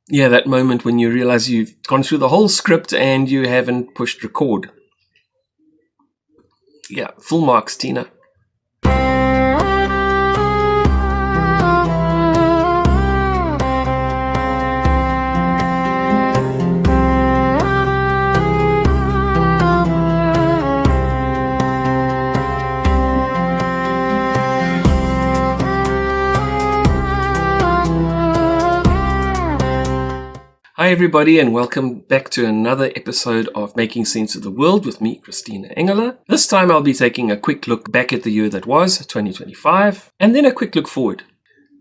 Yeah, that moment when you realize you've gone through the whole script and you haven't pushed record. Yeah, full marks, Tina. Hi everybody, and welcome back to another episode of Making Sense of the World with me, Christina Engela. This time I'll be taking a quick look back at the year that was, 2025, and then a quick look forward.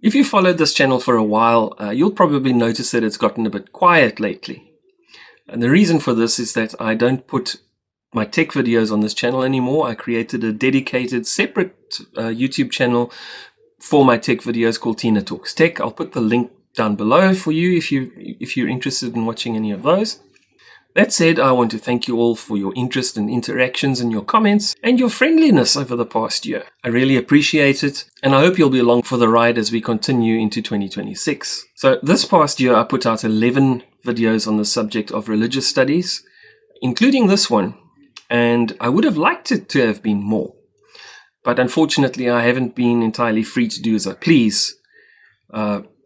If you followed this channel for a while, you'll probably notice that it's gotten a bit quiet lately. And the reason for this is that I don't put my tech videos on this channel anymore. I created a dedicated, separate YouTube channel for my tech videos called Tina Talks Tech. I'll put the link down below for you if you're interested in watching any of those. That said, I want to thank you all for your interest and interactions and your comments and your friendliness over the past year. I really appreciate it, and I hope you'll be along for the ride as we continue into 2026. So this past year I put out 11 videos on the subject of religious studies, including this one, and I would have liked it to have been more. But unfortunately I haven't been entirely free to do as I please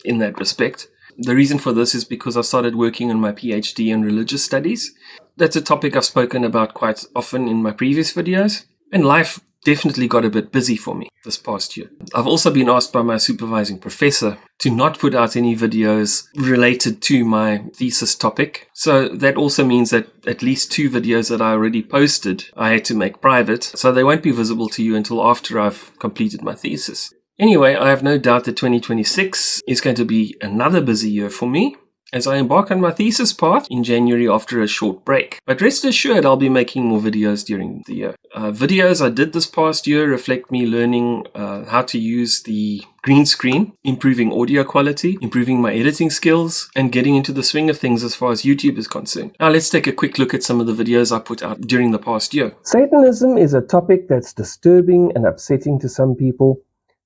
in that respect. The reason for this is because I started working on my PhD in religious studies. That's a topic I've spoken about quite often in my previous videos, and life definitely got a bit busy for me this past year. I've also been asked by my supervising professor to not put out any videos related to my thesis topic. So that also means that at least 2 videos that I already posted I had to make private, so they won't be visible to you until after I've completed my thesis. Anyway, I have no doubt that 2026 is going to be another busy year for me as I embark on my thesis part in January after a short break. But rest assured, I'll be making more videos during the year. Videos I did this past year reflect me learning how to use the green screen, improving audio quality, improving my editing skills, and getting into the swing of things as far as YouTube is concerned. Now let's take a quick look at some of the videos I put out during the past year. Satanism is a topic that's disturbing and upsetting to some people.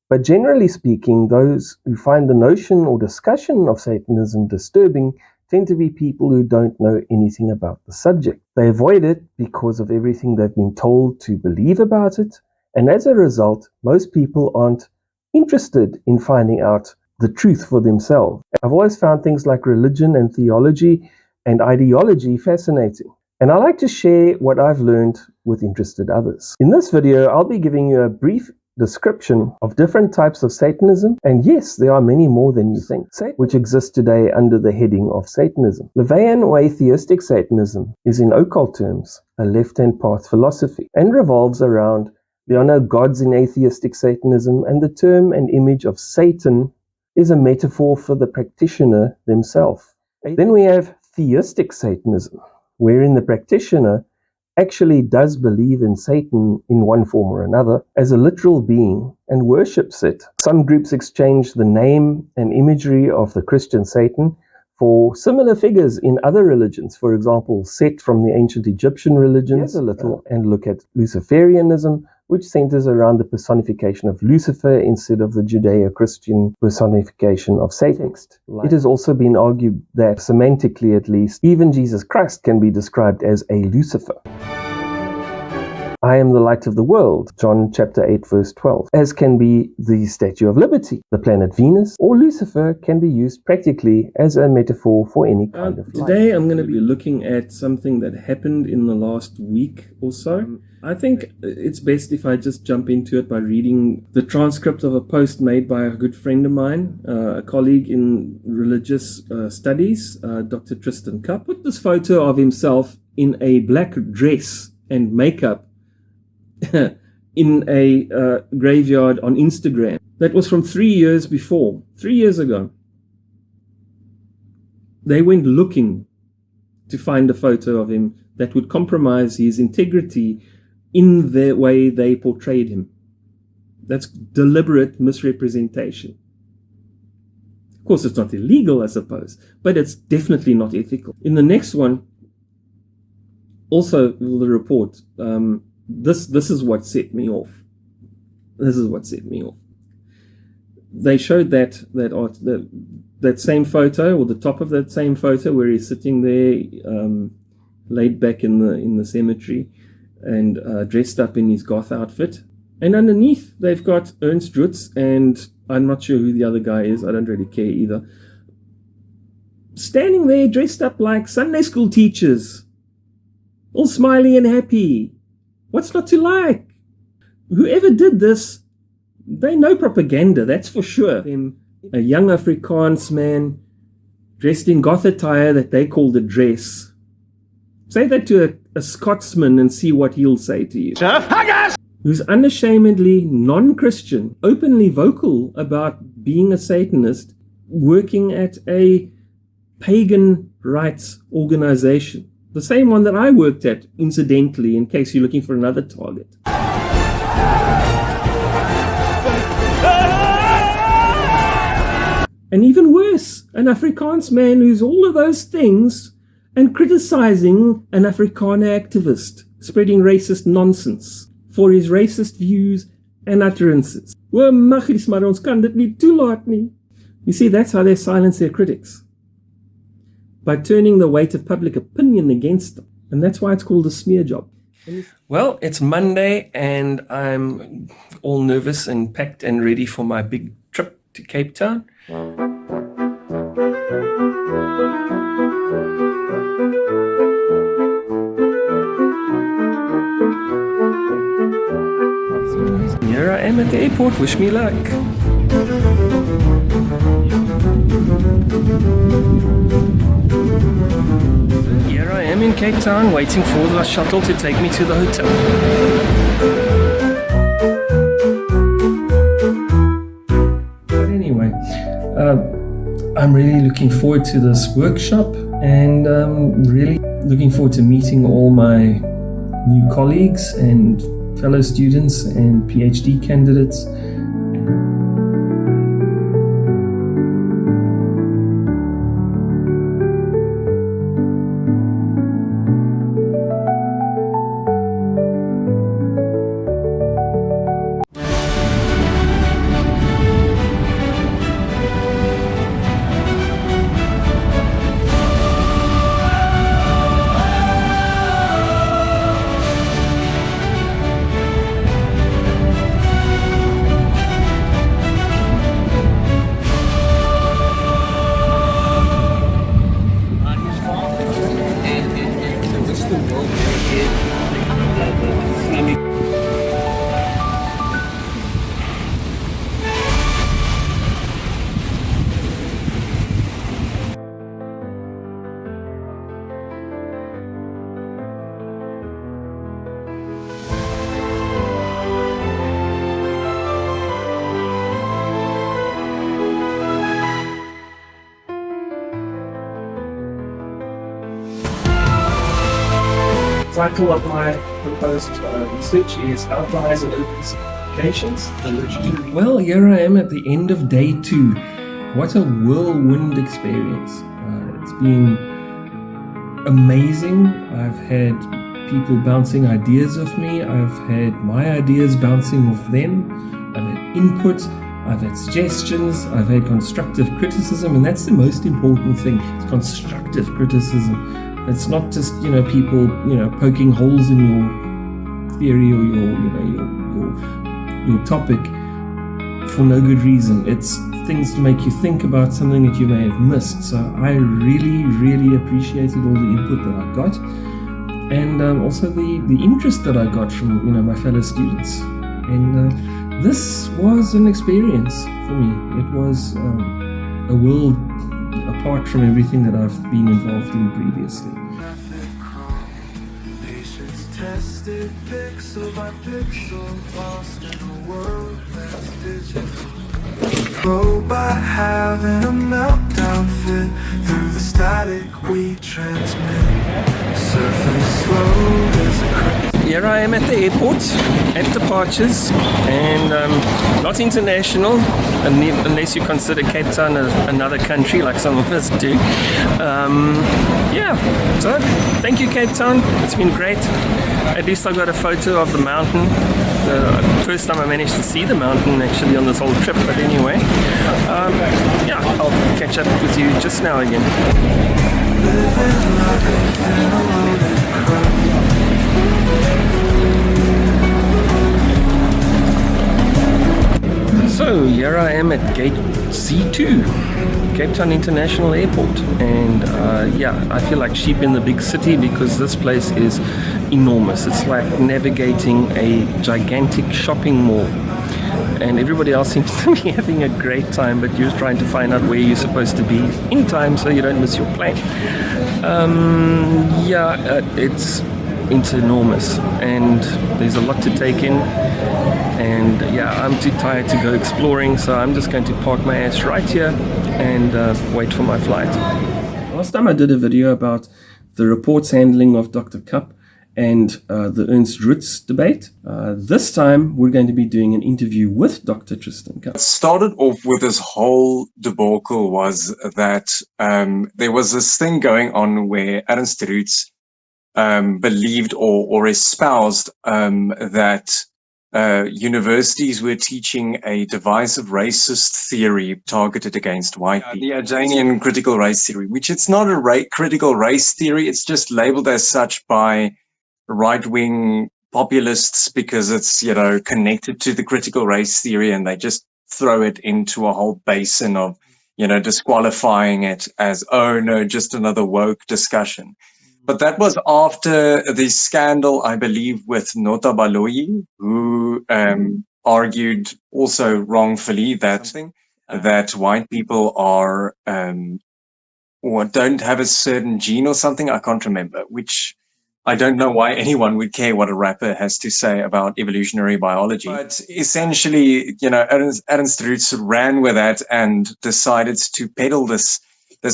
But generally speaking, those who find the notion or discussion of Satanism disturbing tend to be people who don't know anything about the subject. They avoid it because of everything they've been told to believe about it, and as a result, most people aren't interested in finding out the truth for themselves. I've always found things like religion and theology and ideology fascinating, and I like to share what I've learned with interested others. In this video, I'll be giving you a brief description of different types of Satanism, and yes, there are many more than you think, which exist today under the heading of Satanism. Levian or atheistic Satanism is, in occult terms, a left-hand path philosophy and revolves around there are no gods in atheistic Satanism, and the term and image of Satan is a metaphor for the practitioner themselves. Then we have theistic Satanism, wherein the practitioner actually does believe in Satan in one form or another as a literal being and worships it. Some groups exchange the name and imagery of the Christian Satan for similar figures in other religions. For example, Set from the ancient Egyptian religions and look at Luciferianism, which centers around the personification of Lucifer instead of the Judeo-Christian personification of Satan. It has also been argued that, semantically at least, even Jesus Christ can be described as a Lucifer. I am the light of the world, John chapter 8 verse 12, as can be the Statue of Liberty. The planet Venus or Lucifer can be used practically as a metaphor for any kind of light. Today I'm going to be looking at something that happened in the last week or so. I think it's best if I just jump into it by reading the transcript of a post made by a good friend of mine, a colleague in religious studies, Dr. Tristan Cup. Put this photo of himself in a black dress and makeup in a graveyard on Instagram. That was from 3 years before, 3 years ago. They went looking to find a photo of him that would compromise his integrity in the way they portrayed him. That's deliberate misrepresentation. Of course, it's not illegal, I suppose, but it's definitely not ethical. In the next one, also the report, this is what set me off. This is what set me off. They showed that that same photo, or the top of that same photo, where he's sitting there, laid back in the cemetery, and dressed up in his goth outfit. And underneath, they've got Ernst Rutz, and I'm not sure who the other guy is. I don't really care either. Standing there, dressed up like Sunday school teachers, all smiley and happy. What's not to like? Whoever did this, they know propaganda, that's for sure. A young Afrikaans man dressed in goth attire that they called a dress. Say that to a Scotsman and see what he'll say to you. Who's unashamedly non-Christian, openly vocal about being a Satanist, working at a pagan rights organization. The same one that I worked at, incidentally, in case you're looking for another target. And even worse, an Afrikaans man who's all of those things and criticizing an Afrikaner activist, spreading racist nonsense for his racist views and utterances. You see, that's how they silence their critics. By turning the weight of public opinion against them. And that's why it's called a smear job. Well, it's Monday and I'm all nervous and packed and ready for my big trip to Cape Town. Here I am at the airport. Wish me luck. Here I am in Cape Town, waiting for the shuttle to take me to the hotel. But anyway, I'm really looking forward to this workshop, and really looking forward to meeting all my new colleagues and fellow students and PhD candidates. Title of my proposed research is Outliers and Open Applications. Well, here I am at the end of day 2. What a whirlwind experience. It's been amazing. I've had people bouncing ideas off me. I've had my ideas bouncing off them. I've had input. I've had suggestions. I've had constructive criticism, and that's the most important thing. It's constructive criticism. It's not just, people, poking holes in your theory or your topic for no good reason. It's things to make you think about something that you may have missed. So I really, really appreciated all the input that I got, and also the interest that I got from, my fellow students. And this was an experience for me. It was a world apart from everything that I've been involved in previously. Tested pixel by pixel, lost in a world that's digital. Grow by having a meltdown fit through the static we transmit. Surfing slow, there's a crazy. Here I am at the airport, at departures, and not international, unless you consider Cape Town another country, like some of us do. So thank you, Cape Town. It's been great. At least I got a photo of the mountain. First time I managed to see the mountain actually on this whole trip, but anyway, yeah, I'll catch up with you just now again. So here I am at gate C2, Cape Town International Airport, and yeah, I feel like sheep in the big city because this place is enormous. It's like navigating a gigantic shopping mall, and everybody else seems to be having a great time, but you're trying to find out where you're supposed to be in time so you don't miss your plane. Yeah, it's enormous, and there's a lot to take in. And yeah, I'm too tired to go exploring, so I'm just going to park my ass right here and wait for my flight. Last time I did a video about the reports handling of Dr. Cup and the Ernst Roots debate. This time we're going to be doing an interview with Dr. Tristan Cup. What started off with this whole debacle was that there was this thing going on where Ernst Roots believed or espoused that universities were teaching a divisive racist theory targeted against white people. The Adanian critical race theory, which it's not a critical race theory, it's just labeled as such by right-wing populists because it's, you know, connected to the critical race theory, and they just throw it into a whole basin of, you know, disqualifying it as, oh no, just another woke discussion. But that was after the scandal, I believe, with Nota Baloyi, who argued also wrongfully that white people are or don't have a certain gene or something. I can't remember, which I don't know why anyone would care what a rapper has to say about evolutionary biology. But essentially, you know, Ernst Roots ran with that and decided to peddle this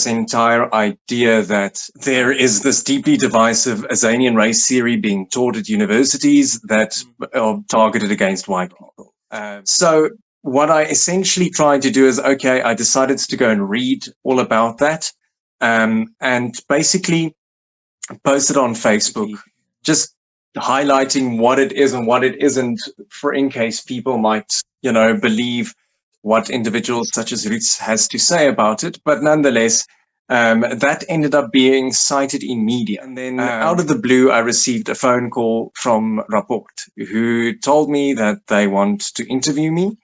entire idea that there is this deeply divisive Azanian race theory being taught at universities that are targeted against white people. So what I essentially tried to do is, okay, I decided to go and read all about that, and basically posted on Facebook, just highlighting what it is and what it isn't, for in case people might, you know, believe what individuals such as Roots has to say about it. But nonetheless, that ended up being cited in media. And then out of the blue, I received a phone call from Rapport, who told me that they want to interview me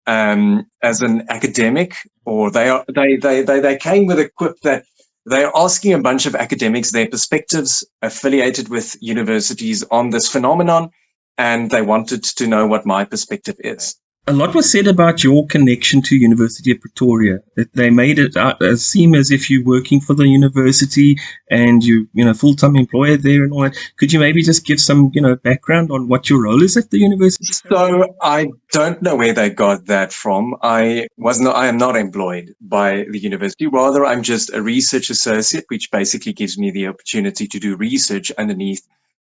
as an academic, or they came with a quip that they're asking a bunch of academics their perspectives affiliated with universities on this phenomenon, and they wanted to know what my perspective is. A lot was said about your connection to University of Pretoria. They made it seem as if you're working for the university and you know, full-time employee there and all that. Could you maybe just give some, you know, background on what your role is at the university? So I don't know where they got that from. I am not employed by the university. Rather, I'm just a research associate, which basically gives me the opportunity to do research underneath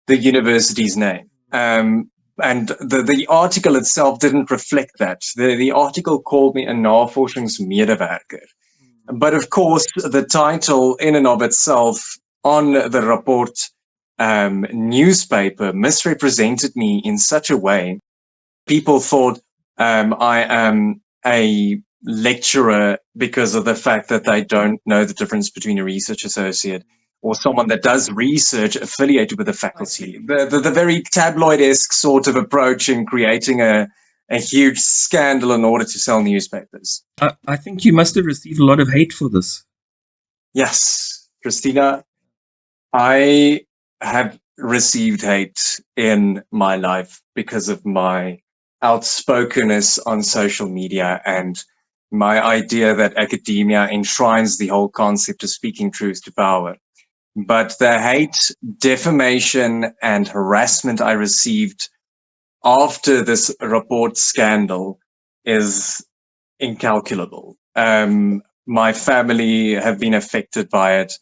the university's name. And the article itself didn't reflect that. The article called me a navorsingsmedewerker. But of course, the title in and of itself on the Rapport newspaper misrepresented me in such a way. People thought I am a lecturer because of the fact that they don't know the difference between a research associate or someone that does research affiliated with the faculty. The very tabloid-esque sort of approach in creating a huge scandal in order to sell newspapers. I think you must have received a lot of hate for this. Yes, Christina, I have received hate in my life because of my outspokenness on social media and my idea that academia enshrines the whole concept of speaking truth to power. But the hate, defamation, and harassment I received after this Rapport scandal is incalculable. My family have been affected by it.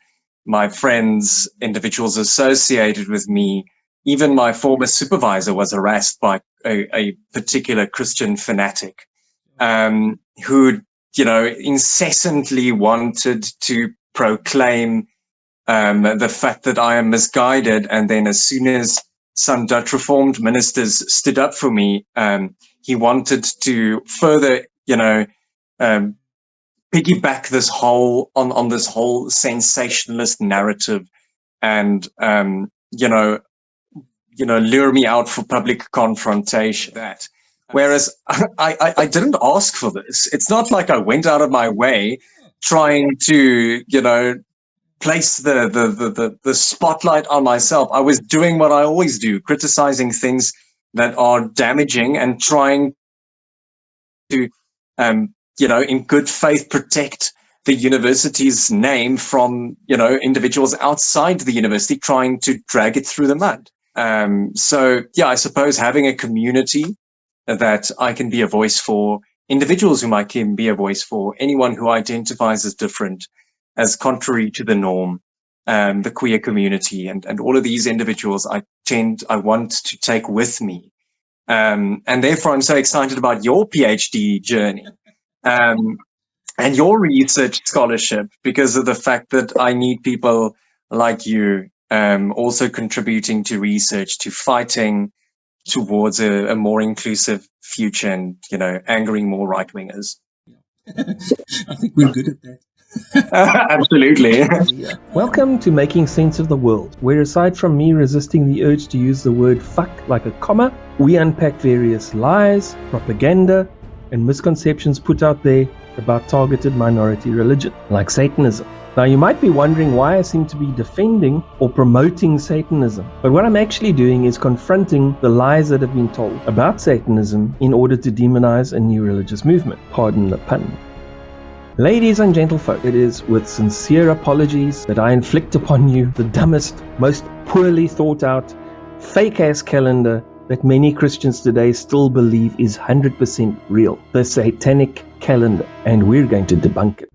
My friends, individuals associated with me, even my former supervisor was harassed by a particular Christian fanatic who, you know, incessantly wanted to proclaim the fact that I am misguided, and then as soon as some Dutch Reformed ministers stood up for me. He wanted to further, piggyback this whole on this whole sensationalist narrative, and lure me out for public confrontation. Whereas I didn't ask for this. It's not like I went out of my way trying to, place the spotlight on myself. I was doing what I always do, criticizing things that are damaging and trying to, in good faith, protect the university's name from, individuals outside the university trying to drag it through the mud. I suppose having a community that I can be a voice for, individuals whom I can be a voice for, anyone who identifies as different, as contrary to the norm, the queer community, and all of these individuals I want to take with me. And therefore I'm so excited about your PhD journey and your research scholarship, because of the fact that I need people like you also contributing to research, to fighting towards a more inclusive future, and angering more right-wingers. I think we're good at that. Absolutely. Welcome to Making Sense of the World, where aside from me resisting the urge to use the word fuck like a comma, we unpack various lies, propaganda, and misconceptions put out there about targeted minority religion, like Satanism. Now, you might be wondering why I seem to be defending or promoting Satanism, but what I'm actually doing is confronting the lies that have been told about Satanism in order to demonize a new religious movement. Pardon the pun. Ladies and gentlefolk, it is with sincere apologies that I inflict upon you the dumbest, most poorly thought out, fake-ass calendar that many Christians today still believe is 100% real. The Satanic Calendar. And we're going to debunk it.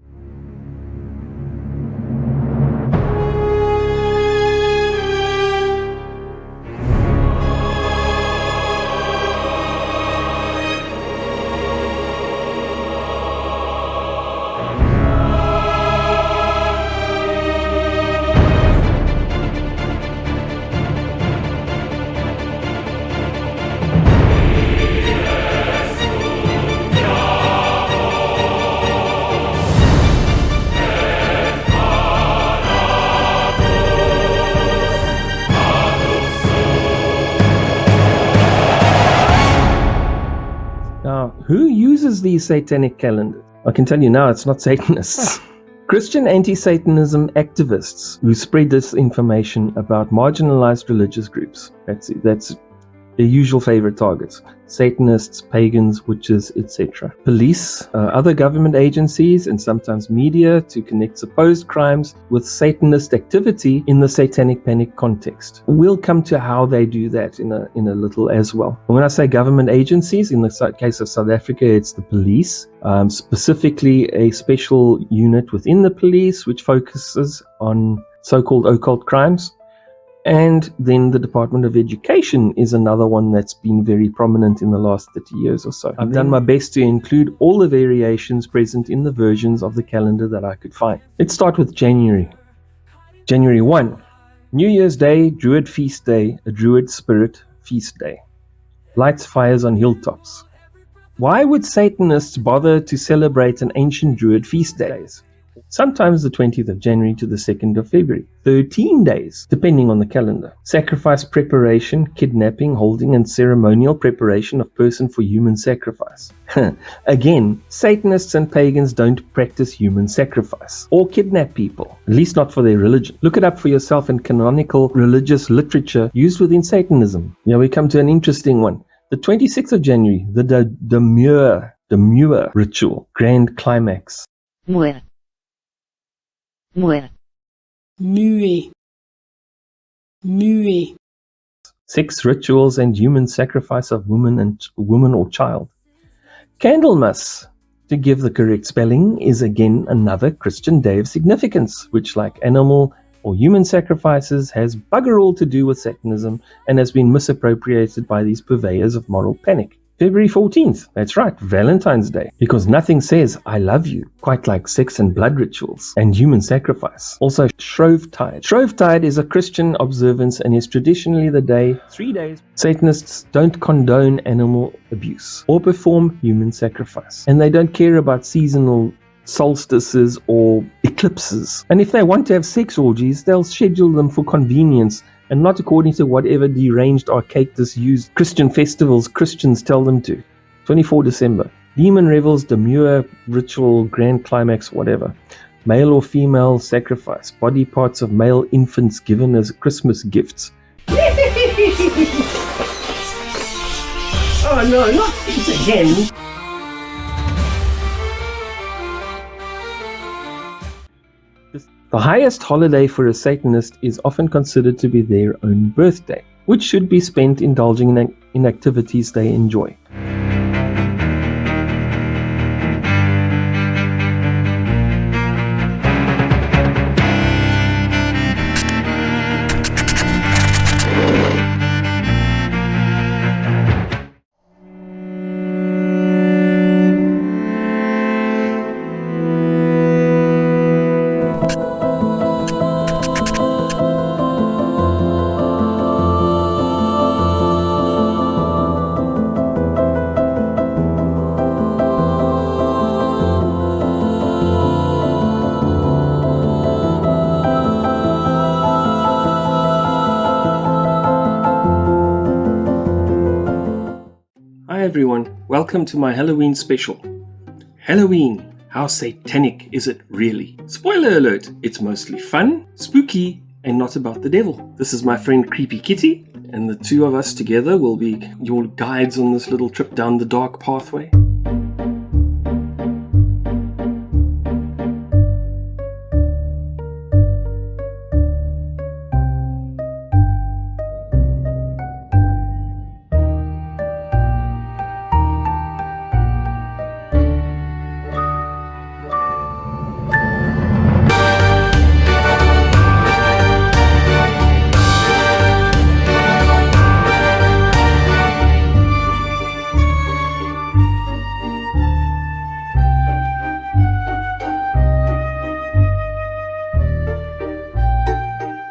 Who uses these satanic calendars? I can tell you now, it's not Satanists. Christian anti-Satanism activists who spread this information about marginalized religious groups. That's their usual favorite targets. Satanists, pagans, witches, etc. Police, other government agencies, and sometimes media to connect supposed crimes with Satanist activity in the satanic panic context. We'll come to how they do that in a little as well. And when I say government agencies, in the case of South Africa, it's the police, specifically a special unit within the police which focuses on so-called occult crimes. And then the Department of Education is another one that's been very prominent in the last 30 years or so. I've done my best to include all the variations present in the versions of the calendar that I could find. Let's start with January. January 1, New Year's Day, Druid Feast Day, a Druid Spirit Feast Day. Lights, fires on hilltops. Why would Satanists bother to celebrate an ancient Druid feast days? Sometimes the 20th of January to the 2nd of February. 13 days, depending on the calendar. Sacrifice preparation, kidnapping, holding, and ceremonial preparation of person for human sacrifice. Again, Satanists and pagans don't practice human sacrifice or kidnap people, at least not for their religion. Look it up for yourself in canonical religious literature used within Satanism. Now we come to an interesting one. The 26th of January, the Demure ritual, grand climax. Muer. Muet. Sex rituals and human sacrifice of woman or child. Candlemas, to give the correct spelling, is again another Christian day of significance, which, like animal or human sacrifices, has bugger all to do with Satanism and has been misappropriated by these purveyors of moral panic. February 14th, that's right, Valentine's Day, because nothing says I love you quite like sex and blood rituals and human sacrifice. Also, Shrovetide. Shrovetide is a Christian observance and is traditionally the day, 3 days. Satanists don't condone animal abuse or perform human sacrifice, and they don't care about seasonal solstices or eclipses. And if they want to have sex orgies, they'll schedule them for convenience and not according to whatever deranged, archaic, disused Christian festivals Christians tell them to. 24 December. Demon revels, demure, ritual, grand climax, whatever. Male or female sacrifice. Body parts of male infants given as Christmas gifts. Oh no, not feet again. The highest holiday for a Satanist is often considered to be their own birthday, which should be spent indulging in activities they enjoy. Hi everyone, welcome to my Halloween special. Halloween, how satanic is it really? Spoiler alert, it's mostly fun, spooky, and not about the devil. This is my friend Creepy Kitty, and the two of us together will be your guides on this little trip down the dark pathway.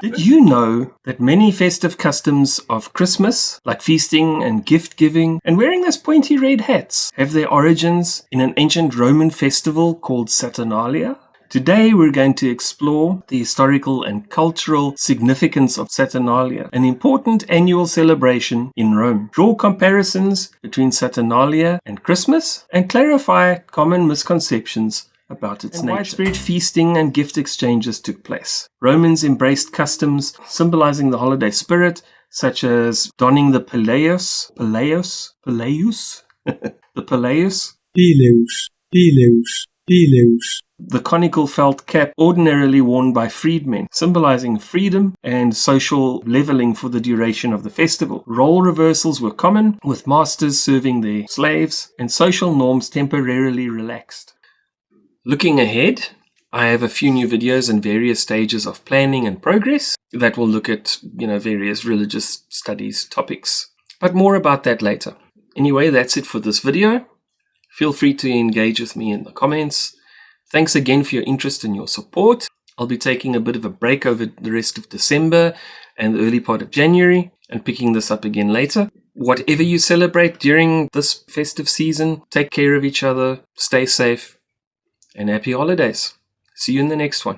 Did you know that many festive customs of Christmas, like feasting and gift giving and wearing those pointy red hats, have their origins in an ancient Roman festival called Saturnalia? Today we're going to explore the historical and cultural significance of Saturnalia, an important annual celebration in Rome, draw comparisons between Saturnalia and Christmas, and clarify common misconceptions about its nature. Widespread feasting and gift exchanges took place. Romans embraced customs symbolizing the holiday spirit, such as donning the Peleus, the conical felt cap ordinarily worn by freedmen, symbolizing freedom and social leveling for the duration of the festival. Role reversals were common, with masters serving their slaves, and social norms temporarily relaxed. Looking ahead, I have a few new videos in various stages of planning and progress that will look at, various religious studies topics. But more about that later. Anyway, that's it for this video. Feel free to engage with me in the comments. Thanks again for your interest and your support. I'll be taking a bit of a break over the rest of December and the early part of January and picking this up again later. Whatever you celebrate during this festive season, take care of each other, stay safe, and happy holidays. See you in the next one.